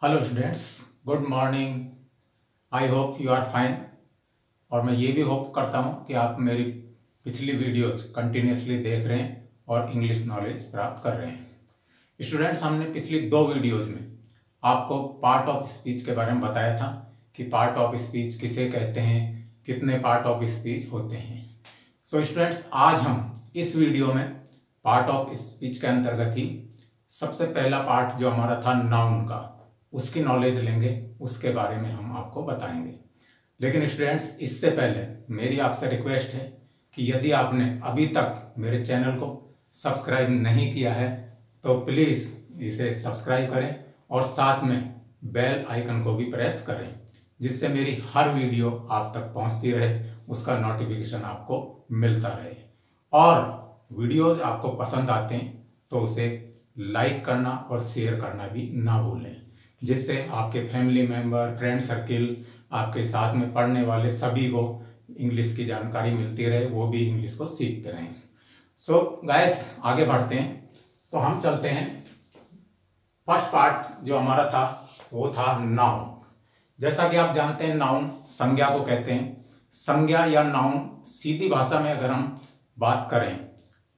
Hello students, good morning. I hope you are fine. और मैं ये भी होप करता हूँ कि आप मेरी पिछली वीडियोज कंटिन्यूसली देख रहे हैं और इंग्लिश नॉलेज प्राप्त कर रहे हैं। स्टूडेंट्स, हमने पिछली 2 वीडियोज में आपको पार्ट ऑफ स्पीच के बारे में बताया था कि पार्ट ऑफ स्पीच किसे कहते हैं, कितने पार्ट ऑफ स्पीच होते हैं। सो स्टूडेंट्स, आज हम इस वीडियो में पार्ट ऑफ स्पीच के अंतर्गत ही सबसे पहला पार्ट जो हमारा था नाउन का, उसकी नॉलेज लेंगे, उसके बारे में हम आपको बताएंगे। लेकिन स्टूडेंट्स, इससे पहले मेरी आपसे रिक्वेस्ट है कि यदि आपने अभी तक मेरे चैनल को सब्सक्राइब नहीं किया है तो प्लीज़ इसे सब्सक्राइब करें और साथ में बेल आइकन को भी प्रेस करें, जिससे मेरी हर वीडियो आप तक पहुंचती रहे, उसका नोटिफिकेशन आपको मिलता रहे। और वीडियो आपको पसंद आते हैं तो उसे लाइक करना और शेयर करना भी ना भूलें, जिससे आपके फैमिली मेंबर, फ्रेंड सर्किल, आपके साथ में पढ़ने वाले सभी को इंग्लिश की जानकारी मिलती रहे, वो भी इंग्लिश को सीखते रहें। सो गाइस, आगे बढ़ते हैं। तो हम चलते हैं, फर्स्ट पार्ट जो हमारा था वो था नाउन। जैसा कि आप जानते हैं, नाउन संज्ञा को कहते हैं। संज्ञा या नाउन सीधी भाषा में अगर हम बात करें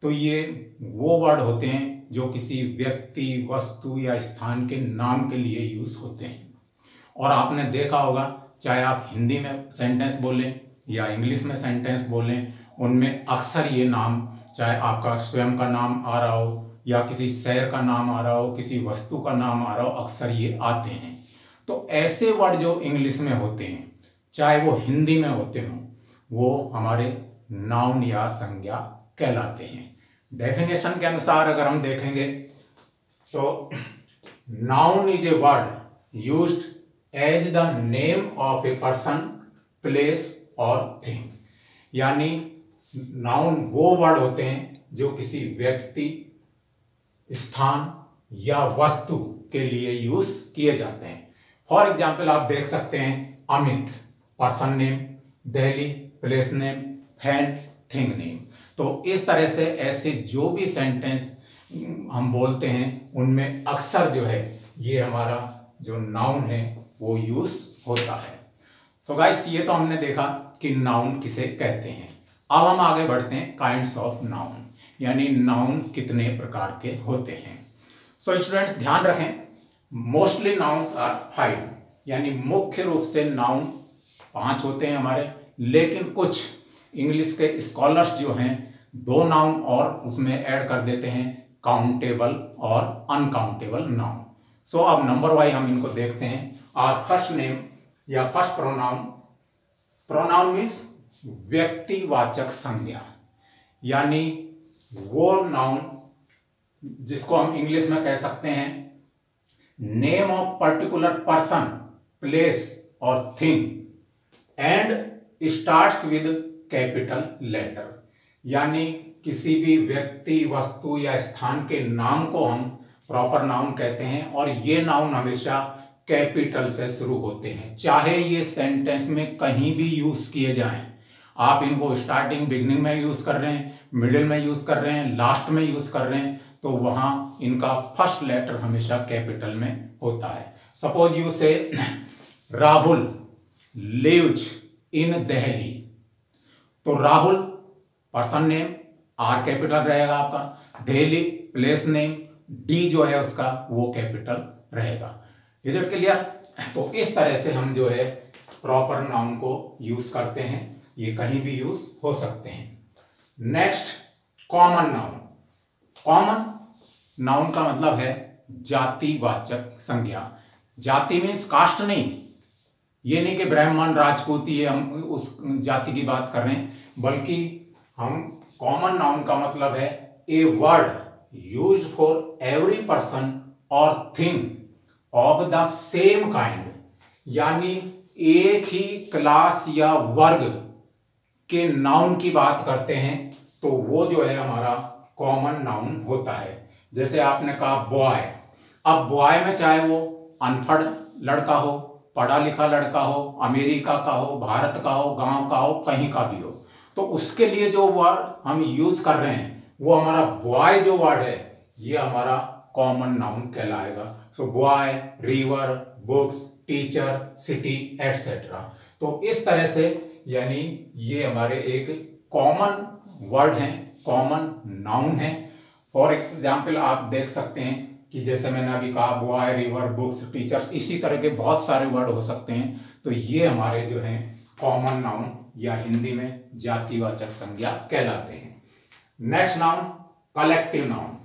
तो ये वो वर्ड होते हैं जो किसी व्यक्ति, वस्तु या स्थान के नाम के लिए यूज होते हैं। और आपने देखा होगा, चाहे आप हिंदी में सेंटेंस बोलें या इंग्लिश में सेंटेंस बोलें, उनमें अक्सर ये नाम, चाहे आपका स्वयं का नाम आ रहा हो या किसी शहर का नाम आ रहा हो, किसी वस्तु का नाम आ रहा हो, अक्सर ये आते हैं। तो ऐसे वर्ड जो इंग्लिश में होते हैं, चाहे वो हिंदी में होते हों, वो हमारे नाउन या संज्ञा कहलाते हैं। डेफिनेशन के अनुसार अगर हम देखेंगे तो noun is a word used as the name of a person, place और थिंग। यानी नाउन वो वर्ड होते हैं जो किसी व्यक्ति, स्थान या वस्तु के लिए यूज किए जाते हैं। फॉर एग्जाम्पल आप देख सकते हैं, Amit person name, Delhi place name, fan thing name. तो इस तरह से ऐसे जो भी सेंटेंस हम बोलते हैं उनमें अक्सर जो है ये हमारा जो नाउन है वो यूज होता है। तो गाइस, ये तो हमने देखा कि नाउन किसे कहते हैं। अब हम आगे बढ़ते हैं काइंड्स ऑफ नाउन, यानी नाउन कितने प्रकार के होते हैं। सो स्टूडेंट्स, ध्यान रखें, मोस्टली नाउन्स आर 5, यानी मुख्य रूप से नाउन 5 होते हैं हमारे। लेकिन कुछ इंग्लिश के स्कॉलर्स जो हैं 2 नाउन और उसमें ऐड कर देते हैं, काउंटेबल और अनकाउंटेबल नाउन। सो अब नंबर वाइज हम इनको देखते हैं। आर फर्स्ट नेम या फर्स्ट प्रोनाउन। प्रोनाउन मीन्स व्यक्तिवाचक संज्ञा, यानी वो नाउन जिसको हम इंग्लिश में कह सकते हैं name of particular person, place और thing and starts with capital letter. यानी किसी भी व्यक्ति, वस्तु या स्थान के नाम को हम प्रॉपर नाउन कहते हैं और ये नाउन हमेशा कैपिटल से शुरू होते हैं, चाहे ये सेंटेंस में कहीं भी यूज किए जाएं। आप इनको स्टार्टिंग, बिगिनिंग में यूज कर रहे हैं, मिडिल में यूज कर रहे हैं, लास्ट में यूज कर रहे हैं, तो वहां इनका फर्स्ट लेटर हमेशा कैपिटल में होता है। सपोज यू से राहुल लिव्स इन दिल्ली, तो Rahul person name, are capital रहेगा आपका, दिल्ली प्लेस नेम, डी जो है उसका वो कैपिटल रहेगा। Is it clear? तो इस तरह से हम जो है प्रॉपर नाउन को यूज करते हैं, ये कहीं भी यूज हो सकते हैं। Next, common noun. Common noun का मतलब है जातिवाचक संज्ञा। जाति मीन्स कास्ट नहीं, ये नहीं कि ब्राह्मण, राजपूत, ये हम उस जाति की बात कर रहे हैं, बल्कि हम कॉमन नाउन का मतलब है a word used for every person और thing of the same kind. यानी एक ही क्लास या वर्ग के नाउन की बात करते हैं तो वो जो है हमारा कॉमन नाउन होता है। जैसे आपने कहा बॉय, अब बॉय में चाहे वो अनपढ़ लड़का हो, पढ़ा लिखा लड़का हो, अमेरिका का हो, भारत का हो, गांव का हो, कहीं का भी हो, तो उसके लिए जो वर्ड हम यूज कर रहे हैं वो हमारा बॉय जो वर्ड है ये हमारा कॉमन नाउन कहलाएगा। सो boy, river, books, teacher, city etcetera. तो इस तरह से यानी ये हमारे एक कॉमन वर्ड हैं, कॉमन नाउन है। फॉर एग्जाम्पल आप देख सकते हैं कि जैसे मैंने अभी कहा बॉय, रिवर, बुक्स, टीचर्स, इसी तरह के बहुत सारे वर्ड हो सकते हैं। तो ये हमारे जो हैं कॉमन नाउन या हिंदी में जातिवाचक संज्ञा कहलाते हैं। Next noun collective noun.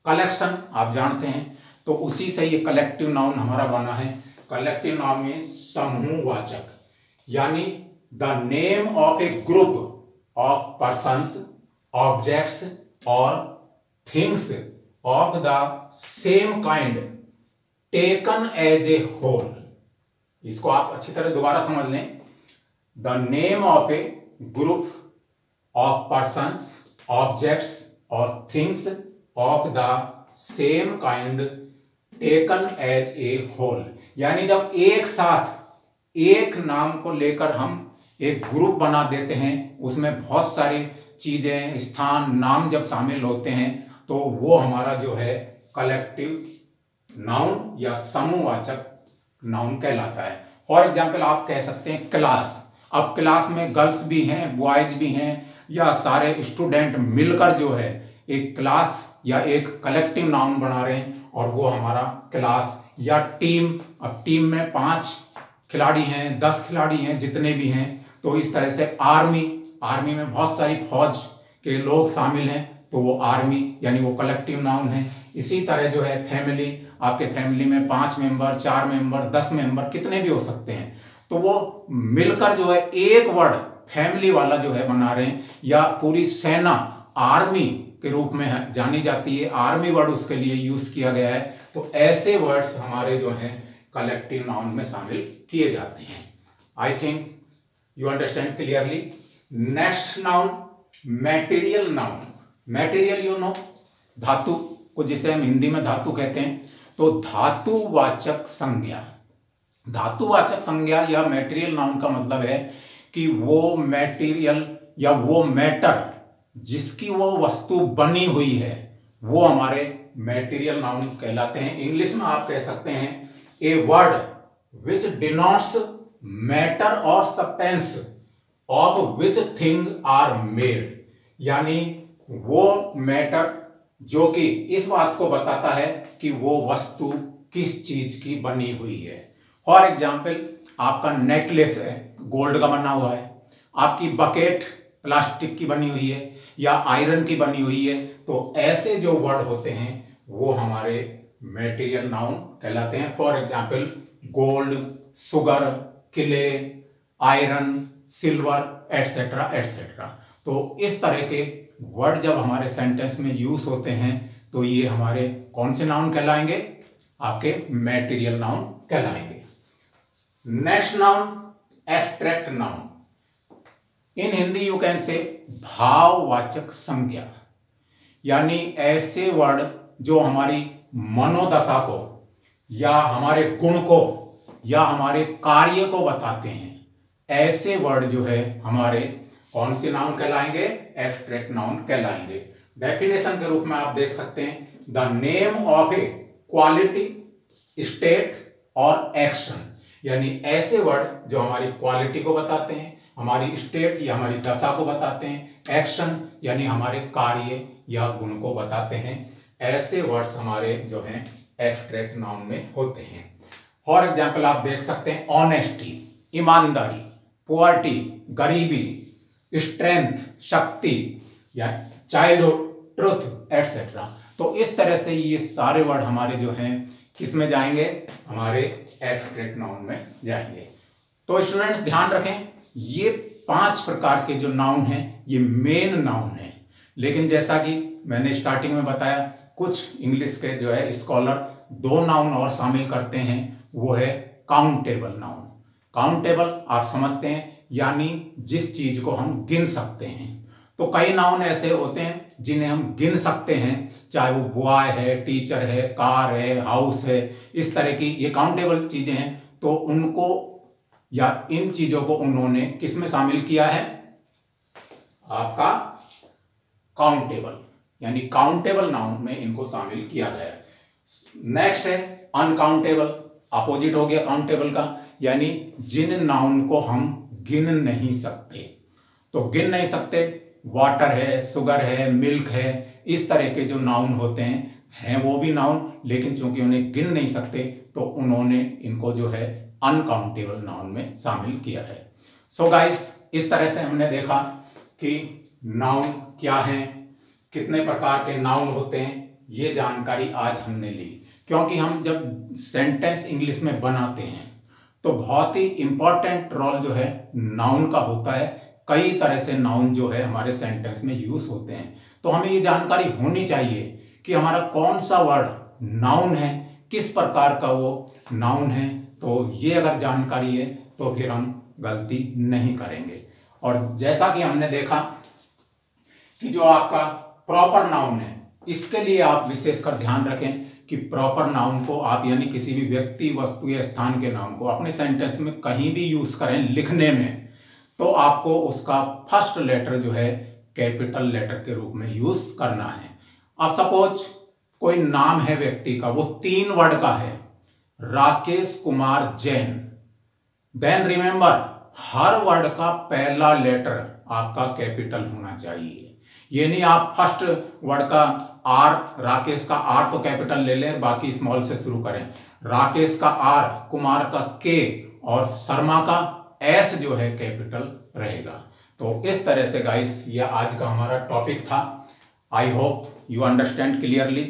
Collection आप जानते हैं, तो उसी से ये कलेक्टिव नाउन हमारा बना है। कलेक्टिव नाउन में समूहवाचक, यानी the name of a group of persons, objects और things of the same kind taken as a whole. इसको आप अच्छी तरह दोबारा समझ लें। The name of a group of persons, objects और things of the same kind taken as a whole, यानी जब एक साथ एक नाम को लेकर हम एक ग्रुप बना देते हैं, उसमें बहुत सारी चीजें, स्थान, नाम जब शामिल होते हैं, तो वो हमारा जो है कलेक्टिव नाउन या समूहवाचक नाउन कहलाता है। फॉर एग्जाम्पल आप कह सकते हैं क्लास। अब क्लास में गर्ल्स भी हैं, बॉयज भी हैं, या सारे स्टूडेंट मिलकर जो है एक क्लास या एक कलेक्टिव नाउन बना रहे हैं, और वो हमारा क्लास। या टीम, अब टीम में 5 खिलाड़ी हैं, 10 खिलाड़ी हैं, जितने भी हैं। तो इस तरह से आर्मी, आर्मी में बहुत सारी फौज के लोग शामिल हैं, तो वो आर्मी यानी वो कलेक्टिव नाउन है। इसी तरह जो है फैमिली, आपके फैमिली में 5 मेंबर, 4 मेंबर, 10 मेंबर, कितने भी हो सकते हैं, तो वो मिलकर जो है एक वर्ड फैमिली वाला जो है बना रहे हैं। या पूरी सेना आर्मी के रूप में जानी जाती है, आर्मी वर्ड उसके लिए यूज किया गया है। तो ऐसे वर्ड्स हमारे जो हैं कलेक्टिव नाउन में शामिल किए जाते हैं। I think you understand clearly. Next noun material noun. Material you know, धातु को जिसे हम हिंदी में धातु कहते हैं। तो धातुवाचक संज्ञा, धातुवाचक संज्ञा या मैटेरियल नाउन का मतलब है कि वो मैटेरियल या वो मैटर जिसकी वो वस्तु बनी हुई है, वो हमारे मैटेरियल नाउन कहलाते हैं। इंग्लिश में आप कह सकते हैं a word which denotes matter और substance of which thing are made, यानी वो मैटर जो कि इस बात को बताता है कि वो वस्तु किस चीज की बनी हुई है। फॉर एग्जाम्पल आपका नेकलेस है, गोल्ड का बना हुआ है, आपकी बकेट प्लास्टिक की बनी हुई है या आयरन की बनी हुई है। तो ऐसे जो वर्ड होते हैं वो हमारे मैटेरियल नाउन कहलाते हैं। फॉर एग्जाम्पल गोल्ड, सुगर, किले, आयरन, सिल्वर एटसेट्रा एटसेट्रा। तो इस तरह के वर्ड जब हमारे सेंटेंस में यूज होते हैं, तो ये हमारे कौन से नाउन कहलाएंगे? आपके मैटेरियल नाउन कहलाएंगे। Next noun abstract noun. In Hindi you can say भाववाचक संज्ञा, यानी ऐसे वर्ड जो हमारी मनोदशा को या हमारे गुण को या हमारे कार्य को बताते हैं। ऐसे वर्ड जो है हमारे कौन से नाउन कहलाएंगे? एब्स्ट्रैक्ट नाउन कहलाएंगे। डेफिनेशन के रूप में आप देख सकते हैं the name of A quality, state और एक्शन, यानी ऐसे वर्ड जो हमारी क्वालिटी को बताते हैं, हमारी स्टेट या हमारी दशा को बताते हैं, एक्शन यानी हमारे कार्य या गुण को बताते हैं। ऐसे वर्ड्स हमारे जो हैं एब्स्ट्रैक्ट नाउन में होते हैं। फॉर एग्जाम्पल आप देख सकते हैं ऑनेस्टी, ईमानदारी, पुअर्टी, गरीबी, स्ट्रेंथ, शक्ति या चाइल्डहुड, ट्रुथ एटसेट्रा। तो इस तरह से ये सारे वर्ड हमारे जो हैं किस में जाएंगे? हमारे एब्स्ट्रैक्ट नाउन में जाएंगे। तो स्टूडेंट्स ध्यान रखें, ये 5 प्रकार के जो नाउन हैं ये मेन नाउन हैं। लेकिन जैसा कि मैंने स्टार्टिंग में बताया, कुछ इंग्लिश के जो है स्कॉलर 2 नाउन और शामिल करते हैं, वो है काउंटेबल नाउन। काउंटेबल आप समझते हैं, यानी जिस चीज को हम गिन सकते हैं। तो कई नाउन ऐसे होते हैं जिन्हें हम गिन सकते हैं, चाहे वो बॉय है, टीचर है, कार है, हाउस है, इस तरह की ये काउंटेबल चीजें हैं। तो उनको या इन चीजों को उन्होंने किस में शामिल किया है? आपका काउंटेबल, यानी काउंटेबल नाउन में इनको शामिल किया गया है। नेक्स्ट है अनकाउंटेबल, अपोजिट हो गया काउंटेबल का, यानी जिन नाउन को हम गिन नहीं सकते। तो गिन नहीं सकते, वाटर है, शुगर है, मिल्क है, इस तरह के जो नाउन होते हैं वो भी नाउन, लेकिन चूंकि उन्हें गिन नहीं सकते तो उन्होंने इनको जो है अनकाउंटेबल नाउन में शामिल किया है। सो गाइस, इस तरह से हमने देखा कि नाउन क्या है, कितने प्रकार के नाउन होते हैं, ये जानकारी आज हमने ली। क्योंकि हम जब सेंटेंस इंग्लिश में बनाते हैं तो बहुत ही इंपॉर्टेंट रोल जो है नाउन का होता है। कई तरह से नाउन जो है हमारे सेंटेंस में यूज होते हैं, तो हमें ये जानकारी होनी चाहिए कि हमारा कौन सा वर्ड नाउन है, किस प्रकार का वो नाउन है। तो ये अगर जानकारी है तो फिर हम गलती नहीं करेंगे। और जैसा कि हमने देखा कि जो आपका प्रॉपर नाउन है, इसके लिए आप विशेषकर ध्यान रखें कि प्रॉपर नाउन को आप यानी किसी भी व्यक्ति, वस्तु या स्थान के नाम को अपने सेंटेंस में कहीं भी यूज करें लिखने में, तो आपको उसका फर्स्ट लेटर जो है कैपिटल लेटर के रूप में यूज करना है। अब सपोज कोई नाम है व्यक्ति का, वो 3 वर्ड का है, राकेश कुमार जैन, देन रिमेंबर हर वर्ड का पहला लेटर आपका कैपिटल होना चाहिए। ये नहीं आप फर्स्ट वर्ड का आर, राकेश का आर तो कैपिटल ले लें, बाकी स्मॉल से शुरू करें। राकेश का आर, कुमार का के और शर्मा का एस जो है कैपिटल रहेगा। तो इस तरह से गाइस ये आज का हमारा टॉपिक था। आई होप यू अंडरस्टैंड क्लियरली।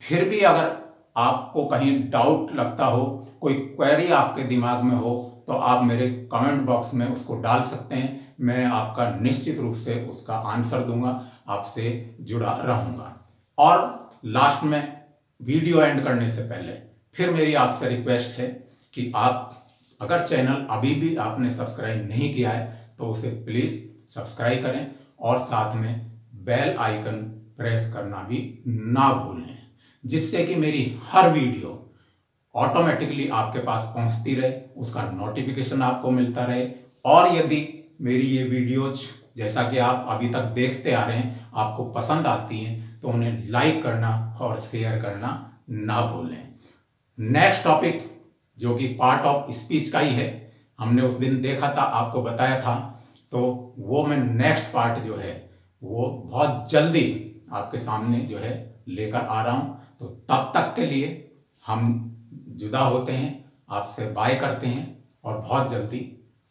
फिर भी अगर आपको कहीं डाउट लगता हो, कोई क्वेरी आपके दिमाग में हो, तो आप मेरे कमेंट बॉक्स में उसको डाल सकते हैं। मैं आपका निश्चित रूप से उसका आंसर दूंगा, आपसे जुड़ा रहूंगा। और लास्ट में वीडियो एंड करने से पहले फिर मेरी आपसे रिक्वेस्ट है कि आप अगर चैनल अभी भी आपने सब्सक्राइब नहीं किया है तो उसे प्लीज़ सब्सक्राइब करें और साथ में बेल आइकन प्रेस करना भी ना भूलें, जिससे कि मेरी हर वीडियो ऑटोमेटिकली आपके पास पहुंचती रहे, उसका नोटिफिकेशन आपको मिलता रहे। और यदि मेरी ये वीडियोज जैसा कि आप अभी तक देखते आ रहे हैं आपको पसंद आती हैं तो उन्हें लाइक करना और शेयर करना ना भूलें। नेक्स्ट टॉपिक जो कि पार्ट ऑफ स्पीच का ही है, हमने उस दिन देखा था, आपको बताया था, तो वो मैं नेक्स्ट पार्ट जो है वो बहुत जल्दी आपके सामने जो है लेकर आ रहा हूं। तो तब तक के लिए हम जुदा होते हैं, आपसे बाय करते हैं और बहुत जल्दी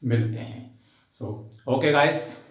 मिलते हैं। So okay guys.